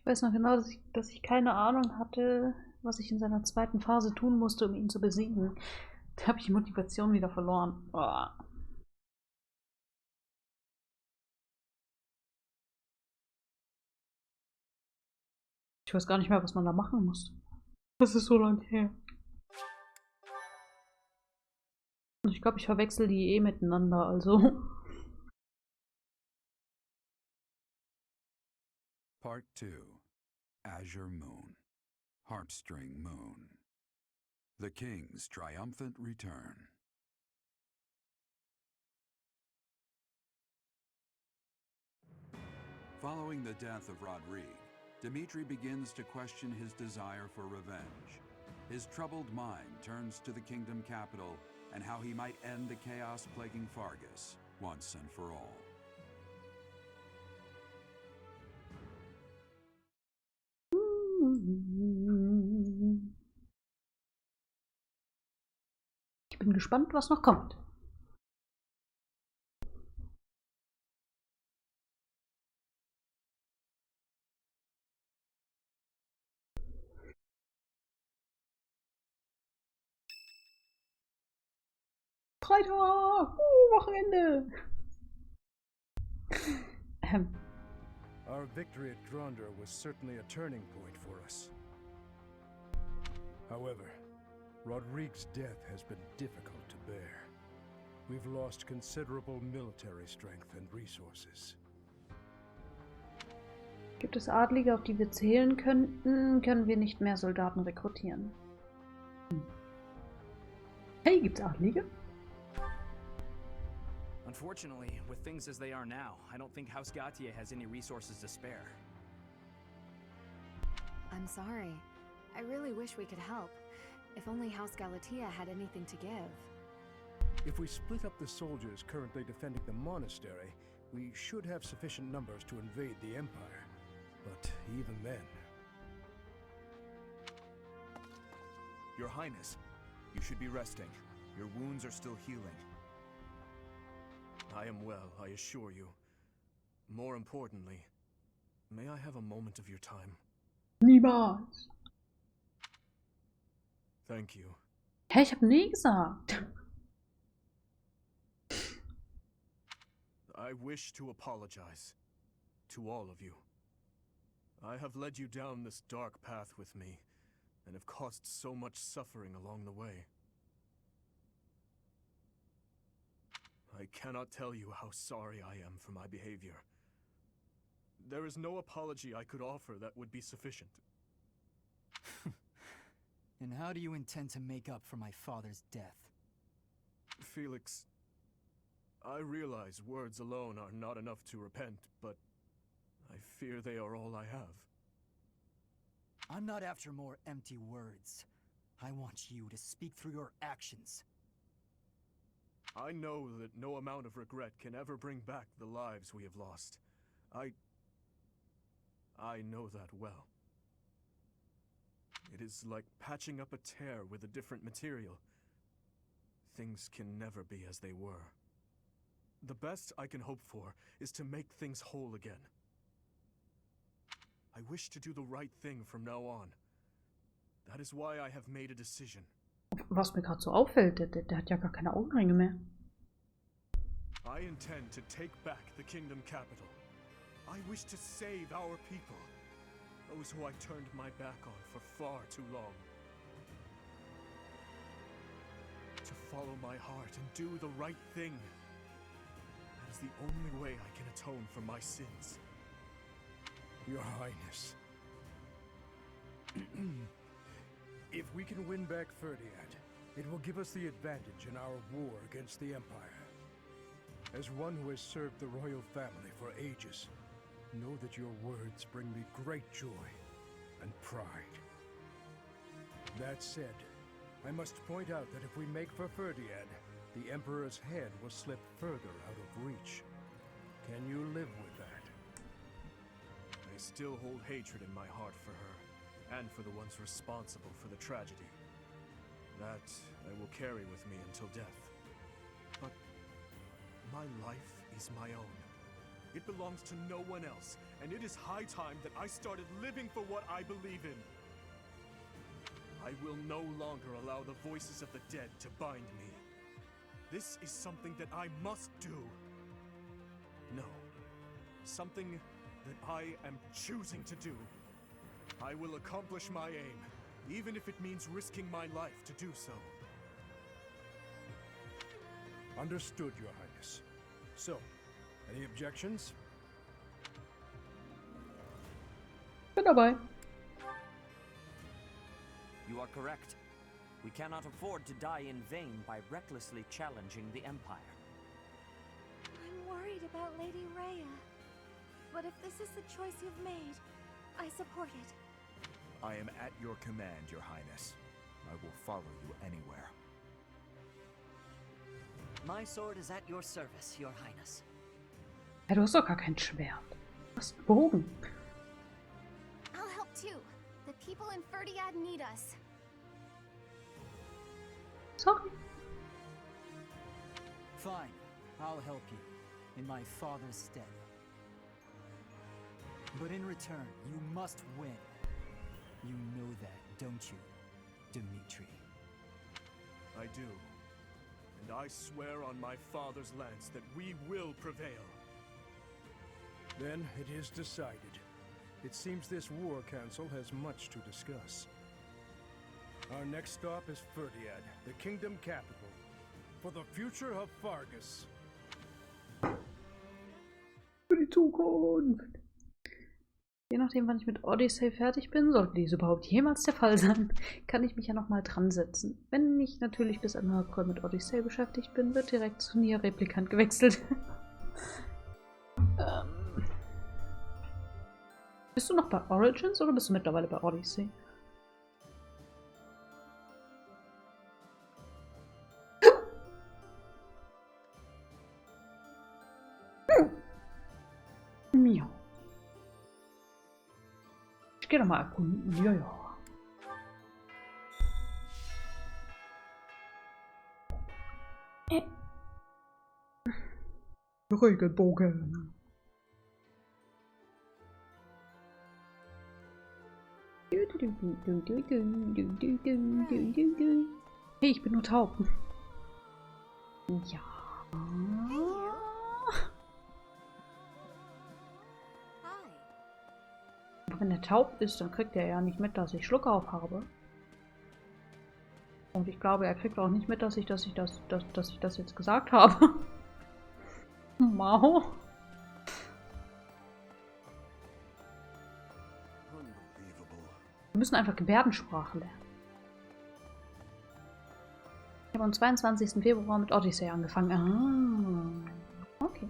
weiß noch genau, dass ich keine Ahnung hatte, was ich in seiner zweiten Phase tun musste, um ihn zu besiegen. Da habe ich die Motivation wieder verloren. Oh. Ich weiß gar nicht mehr, was man da machen muss. Das ist so lange her. Und ich glaube, ich verwechsel die eh miteinander, also. Part 2. Azure Moon. Harpstring Moon. The King's Triumphant Return. Following the death of Rodrigue, Dmitri begins to question his desire for revenge. His troubled mind turns to the kingdom capital and how he might end the chaos plaguing Fargus once and for all. Ich bin gespannt, was noch kommt. Freitag! Wochenende! Our victory at Rande was certainly a turning point for us. However, Rodrigue's death has been difficult to bear. We've lost considerable military strength and resources. Gibt es Adlige, auf die wir zählen könnten, können wir nicht mehr Soldaten rekrutieren. Hey, gibt's Adlige? Unfortunately, with things as they are now, I don't think House Gautier has any resources to spare. I'm sorry. I really wish we could help. If only House Galatea had anything to give. If we split up the soldiers currently defending the monastery, we should have sufficient numbers to invade the Empire. But even then... Your Highness, you should be resting. Your wounds are still healing. I am well, I assure you. More importantly, may I have a moment of your time? Niemals. Thank you. Hä, ich hab nie gesagt. I wish to apologize to all of you. I have led you down this dark path with me, and have caused so much suffering along the way. I cannot tell you how sorry I am for my behavior. There is no apology I could offer that would be sufficient. And how do you intend to make up for my father's death? Felix, I realize words alone are not enough to repent, but I fear they are all I have. I'm not after more empty words. I want you to speak through your actions. I know that no amount of regret can ever bring back the lives we have lost. I know that well. It is like patching up a tear with a different material. Things can never be as they were. The best I can hope for is to make things whole again. I wish to do the right thing from now on. That is why I have made a decision. Was mir gerade so auffällt, der hat ja gar keine Augenringe mehr. I intend to take back the kingdom capital. I wish to save our people, those who I turned my back on for far too long. To follow my heart and do the right thing. That is the only way I can atone for my sins. Your Highness. If we can win back Ferdinand, it will give us the advantage in our war against the Empire. As one who has served the royal family for ages, know that your words bring me great joy and pride. That said, I must point out that if we make for Ferdinand, the Emperor's head will slip further out of reach. Can you live with that? I still hold hatred in my heart for her, and for the ones responsible for the tragedy. That I will carry with me until death. But my life is my own. It belongs to no one else, and it is high time that I started living for what I believe in. I will no longer allow the voices of the dead to bind me. This is something that I must do. No, something that I am choosing to do. I will accomplish my aim, even if it means risking my life to do so. Understood, Your Highness. So, any objections? Bin dabei. You are correct. We cannot afford to die in vain by recklessly challenging the Empire. I'm worried about Lady Rhea. But if this is the choice you've made, I support it. I am at your command, Your Highness. I will follow you anywhere. My sword is at your service, Your Highness. Ja, du hast doch gar kein Schwert. Du hast einen Bogen. I'll help too. The people in Ferdiad need us. Sorry. Fine, I'll help you, in my father's stead. But in return, you must win. You know that, don't you, Dimitri? I do. And I swear on my father's lance that we will prevail. Then it is decided. It seems this war council has much to discuss. Our next stop is Ferdiad, the kingdom capital, for the future of Fargus. Für die Zukunft. Je nachdem, wann ich mit Odyssey fertig bin, sollte dies überhaupt jemals der Fall sein, kann ich mich ja nochmal dran setzen. Wenn ich natürlich bis Ende April mit Odyssey beschäftigt bin, wird direkt zu Nier Replikant gewechselt. Bist du noch bei Origins oder bist du mittlerweile bei Odyssey? Miau. Ich gehe doch mal erkunden. Ja, ja. Regelbogen. Hey, ich bin nur taub. Ja. Aber wenn er taub ist, dann kriegt er ja nicht mit, dass ich Schluck auf habe. Und ich glaube, er kriegt auch nicht mit, dass ich das jetzt gesagt habe. Mau. Wir müssen einfach Gebärdensprache lernen. Ich habe am 22. Februar mit Odyssey angefangen. Ah, okay.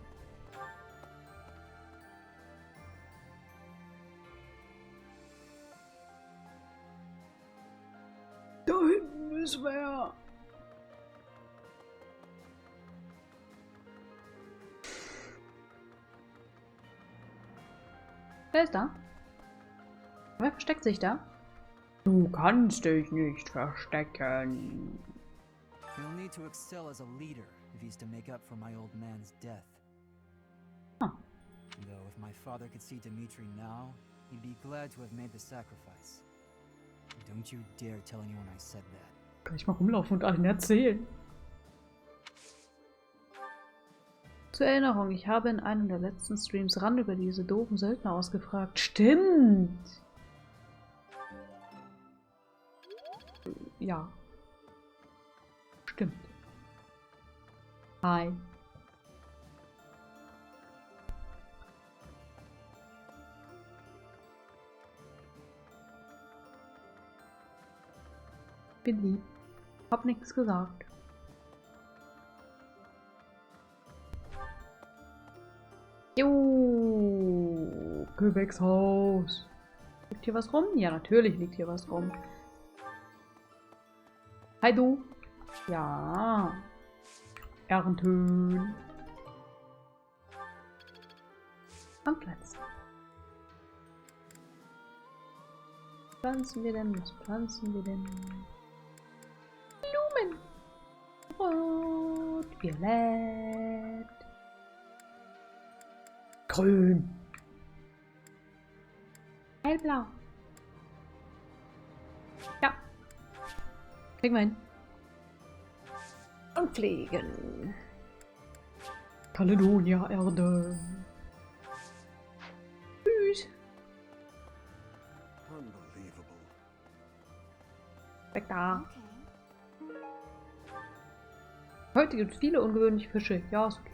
Da hinten ist wer. Wer ist da? Wer versteckt sich da? Du kannst dich nicht verstecken. He'll need to excel as a leader if he's to make up for my old man's death. Huh. Though if my father could see Dimitri now, he'd be glad to have made the sacrifice. Don't you dare tell anyone I said that. Kann ich mal rumlaufen und allen erzählen? Zur Erinnerung, ich habe in einem der letzten Streams Rande über diese doofen Söldner ausgefragt. Stimmt! Ja. Stimmt. Hi. Bin lieb. Hab nichts gesagt. Jo, Gewächshaus. Liegt hier was rum? Ja, natürlich liegt hier was rum. Hi du. Ja. Ernten. Anpflanzen. Was pflanzen wir denn? Was pflanzen wir denn? Blumen. Rot, violett. Grün. Hellblau. Ja. Kriegen wir hin. Und fliegen. Caledonia, Erde. Tschüss. Unbelievable. Weg da. Okay. Heute gibt es viele ungewöhnliche Fische. Ja, ist okay.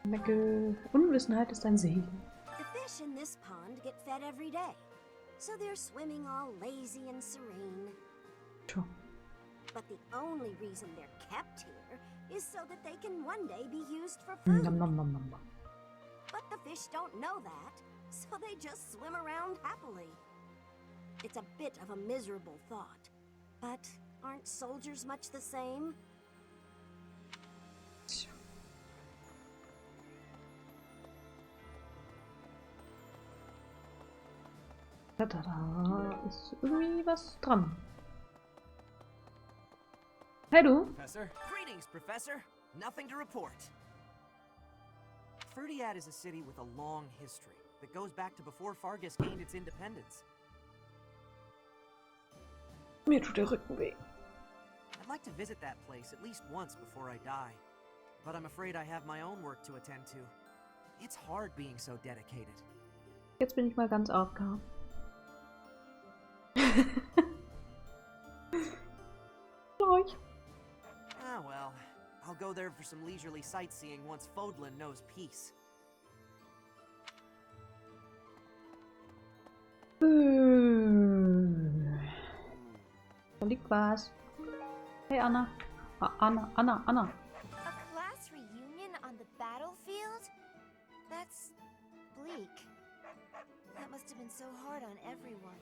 Mecke. Unwissenheit ist ein Segen. The fish in this pond get fed every day, so they're swimming all lazy and serene. Tja. But the only reason they're kept here is so that they can one day be used for food. Nom, nom, nom, nom. But the fish don't know that, so they just swim around happily. It's a bit of a miserable thought, but aren't soldiers much the same? Da ist irgendwie was dran. Hey du. Professor? Greetings, Professor. Nothing to report. Ferdiad is a city with a long history that goes back to before Fargus gained its independence. Mir tut der Rücken weh. I'd like to visit that place at least once before I die, but I'm afraid I have my own work to attend to. It's hard being so dedicated. Jetzt bin ich mal ganz AFK. Gleich. Ah well, I'll go there for some leisurely sightseeing once Fodlan knows peace. Da liegt was. Hey Anna. Anna. A class reunion on the battlefield? That's bleak. That must have been so hard on everyone.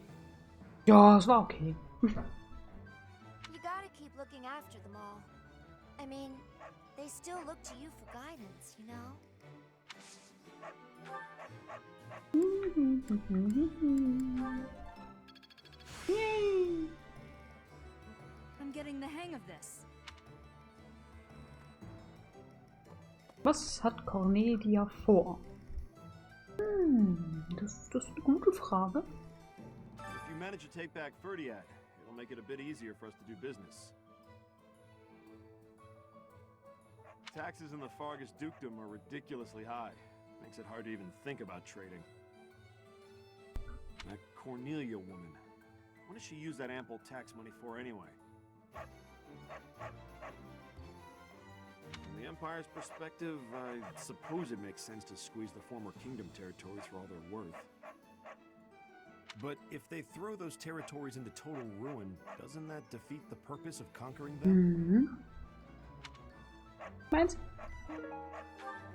Ja, es war okay. You gotta keep looking after them all. I mean, they still look to you for guidance, you know? Yay! I'm getting the hang of this. Was hat Cornelia vor? Das ist eine gute Frage. If you manage to take back Ferdiad, it'll make it a bit easier for us to do business. Taxes in the Fargus dukedom are ridiculously high. Makes it hard to even think about trading. That Cornelia woman. What does she use that ample tax money for anyway? From the Empire's perspective, I suppose it makes sense to squeeze the former kingdom territories for all they're worth. But if they throw those territories into total ruin, doesn't that defeat the purpose of conquering them? Meins?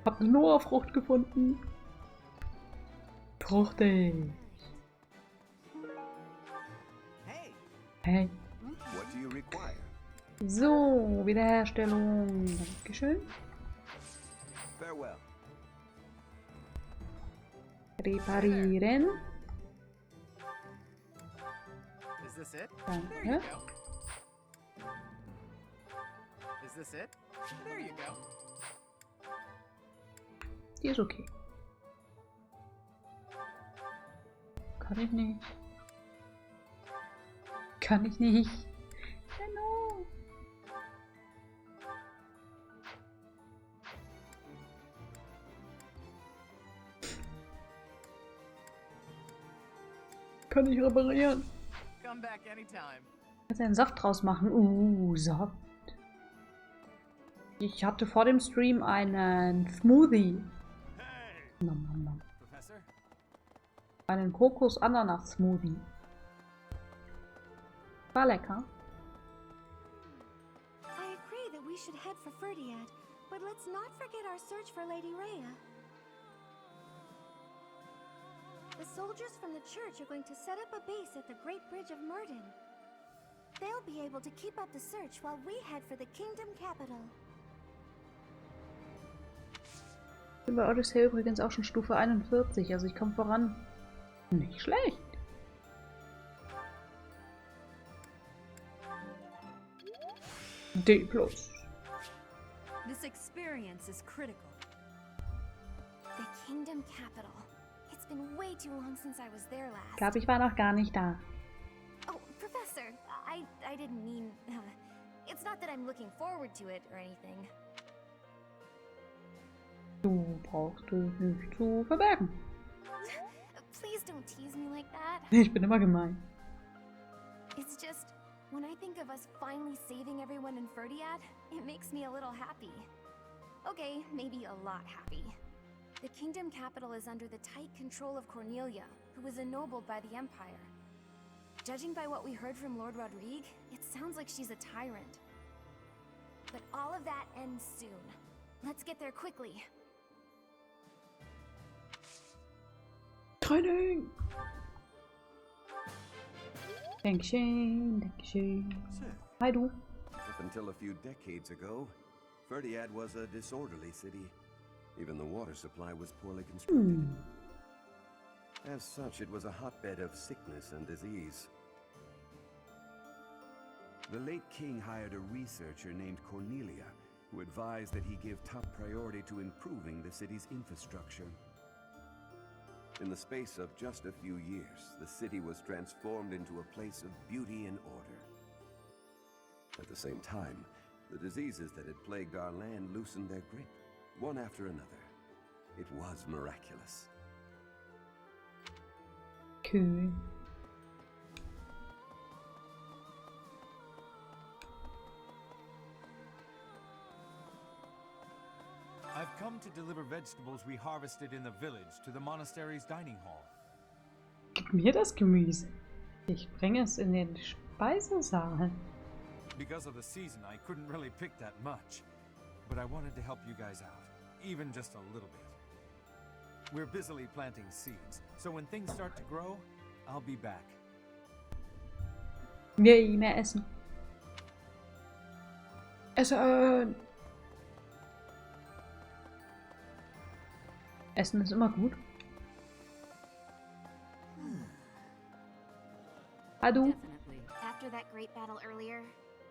Hab eine Noah-Frucht gefunden. Fruchtig. Hey. What do you require? So, Wiederherstellung. Dankeschön. Farewell. Reparieren. Is this it? Danke. There you go. Is this it? There you go. Die ist okay. Kann ich nicht. Kann ich nicht. Hallo. Kann ich reparieren. Come back anytime. Kannst du einen Saft draus machen? Saft. Ich hatte vor dem Stream einen Smoothie. Nom, nom, nom. Professor? Einen Kokos-Ananas-Smoothie. War lecker. I agree that we should head for Ferdiad, but let's not forget our search for Lady Rhea. The soldiers from the church are going to set up a base at the Great Bridge of Murden. They'll be able to keep up the search while we head for the kingdom capital. Ich bin bei Odyssey übrigens auch schon Stufe 41, also ich komme voran. Nicht schlecht. D+. This experience is critical. Kingdom capital. It's been way too long since I was there last. Ich glaube, ich war noch gar nicht da. Oh, Professor, I didn't mean... it's not that I'm looking forward to it or anything. Du brauchst es nicht zu verbergen. Please don't tease me like that. Ich bin immer gemein. It's just, when I think of us finally saving everyone in Ferdiad, it makes me a little happy. Okay, maybe a lot happy. The kingdom capital is under the tight control of Cornelia, who was ennobled by the Empire. Judging by what we heard from Lord Rodrigue, it sounds like she's a tyrant. But all of that ends soon. Let's get there quickly. Training! Dankeschön, Dankeschön. Hi, du. Up until a few decades ago, Ferdiad was a disorderly city. Even the water supply was poorly constructed. As such, it was a hotbed of sickness and disease. The late king hired a researcher named Cornelia, who advised that he give top priority to improving the city's infrastructure. In the space of just a few years, the city was transformed into a place of beauty and order. At the same time, the diseases that had plagued our land loosened their grip, one after another. It was miraculous. Cool. I've come to deliver vegetables we harvested in the village to the monastery's dining hall. Gib mir das Gemüse. Ich bringe es in den Speisesaal. Because of the season, I couldn't really pick that much. But I wanted to help you guys out, even just a little bit. We're busily planting seeds, so when things start to grow, I'll be back. Yay, mehr Essen. Essen! Essen ist immer gut. Adu. Definitely. After that great battle earlier,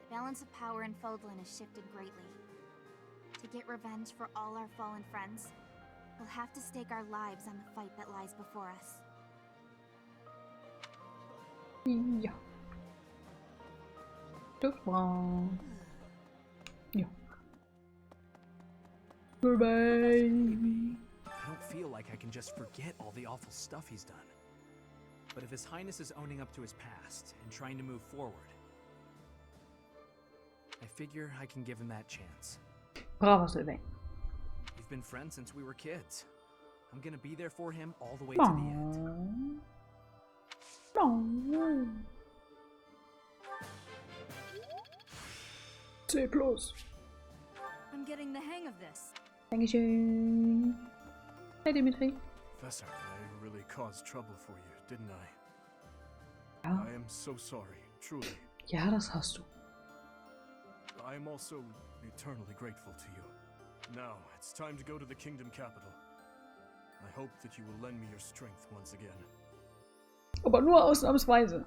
the balance of power in Fodlan has shifted greatly. To get revenge for all our fallen friends, we'll have to stake our lives on the fight that lies before us. Ja. Das war... Ja. Goodbye. I don't feel like I can just forget all the awful stuff he's done. But if His Highness is owning up to his past and trying to move forward, I figure I can give him that chance. Bravo, Sylvain. We've been friends since we were kids. I'm gonna be there for him all the way to the end. No. C+. I'm getting the hang of this. Dankeschön. Hey, Dimitri. Professor, I really caused trouble for you, didn't I? Ja. I am so sorry, truly. Ja, das hast du. I am also eternally grateful to you. Now, it's time to go to the kingdom capital. I hope that you will lend me your strength once again. Aber nur ausnahmsweise.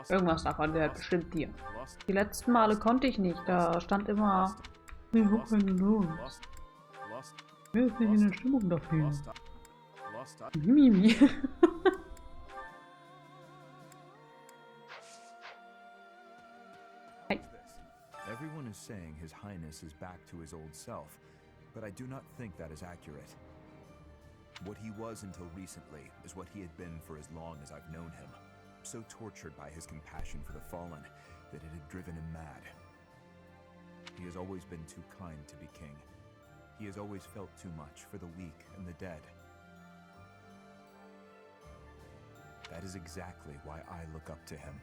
Irgendwas davon wäre bestimmt dir. Die letzten Male konnte ich nicht. Da stand immer... Ich hab keine Lust. Wer ist nicht in der Stimmung dafür? Mimi. Hey. Everyone is saying His Highness is back to his old self, but I do not think that is accurate. What he was until recently is what he had been for as long as I've known him. So tortured by his compassion for the fallen that it had driven him mad. He has always been too kind to be king. He has always felt too much for the weak and the dead. That is exactly why I look up to him.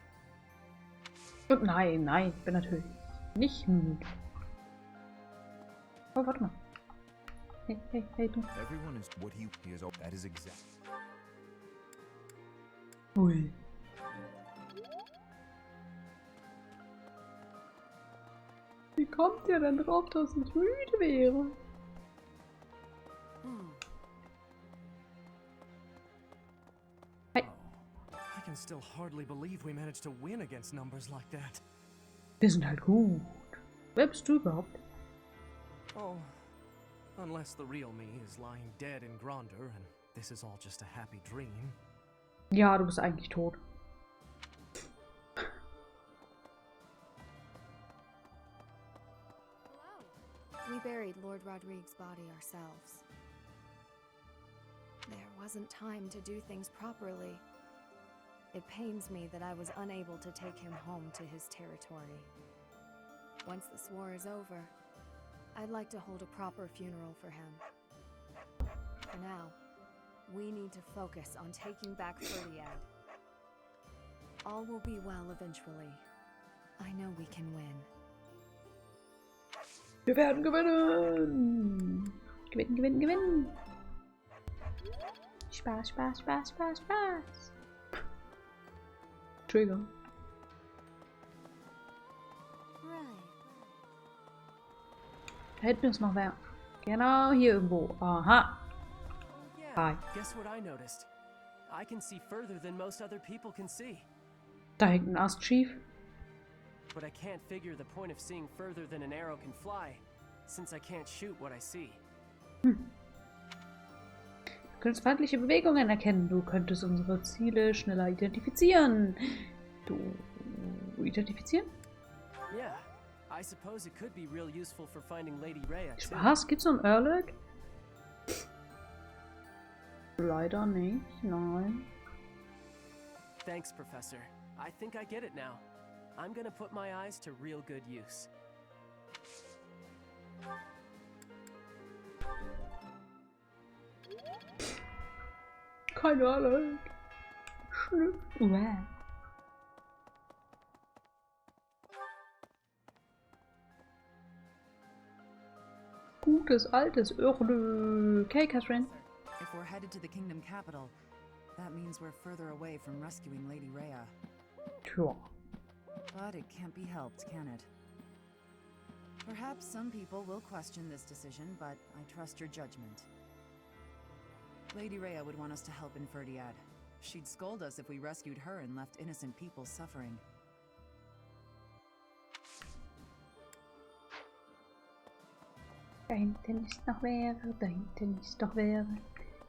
Und nein, ich bin natürlich nicht müde. Oh, warte mal. Hey, du. Everyone is what he is. That is exact. Ui. Wie kommt ihr denn drauf, dass ich müde wäre? Hey. I can still hardly believe we managed to win against numbers like that. Wir sind halt gut. Wer bist du überhaupt? Oh, unless the real me is lying dead in Grande and this is all just a happy dream. Ja, du bist eigentlich tot. We buried Lord Rodrigue's body ourselves. There wasn't time to do things properly. It pains me that I was unable to take him home to his territory. Once this war is over, I'd like to hold a proper funeral for him. For now, we need to focus on taking back Ferdiad. All will be well eventually. I know we can win. Wir werden gewinnen! Gewinnen, gewinnen, gewinnen! Spaß, Spaß, Spaß, Spaß, Spaß! Entschuldigung. Da hinten ist noch wer. Genau hier irgendwo. Aha. Hi. Guess what I noticed? I can see further than most other people can see. Da hängt ein Ast schief. But I can't figure the point of seeing further than an arrow can fly, since I can't shoot what I see. Du könntest feindliche Bewegungen erkennen. Du könntest unsere Ziele schneller identifizieren. Identifizieren? Yeah, I suppose it could be real useful for finding Lady Rhea too. Was? Gibt's so ein Earlig? Leider nicht, nein. Thanks, Professor. I think I get it now. I'm gonna put my eyes to real good use. Keine Ahnung. Schnüff. Gutes altes Erde. Okay, Catherine. If we're headed to the kingdom capital, that means we're further away from rescuing Lady Rhea. Sure. But it can't be helped, can it? Perhaps some people will question this decision, but I trust your judgment. Lady Rhea would want us to help in Ferdiad. She'd scold us if we rescued her and left innocent people suffering. Da hinten ist noch wer, da hinten ist noch wer.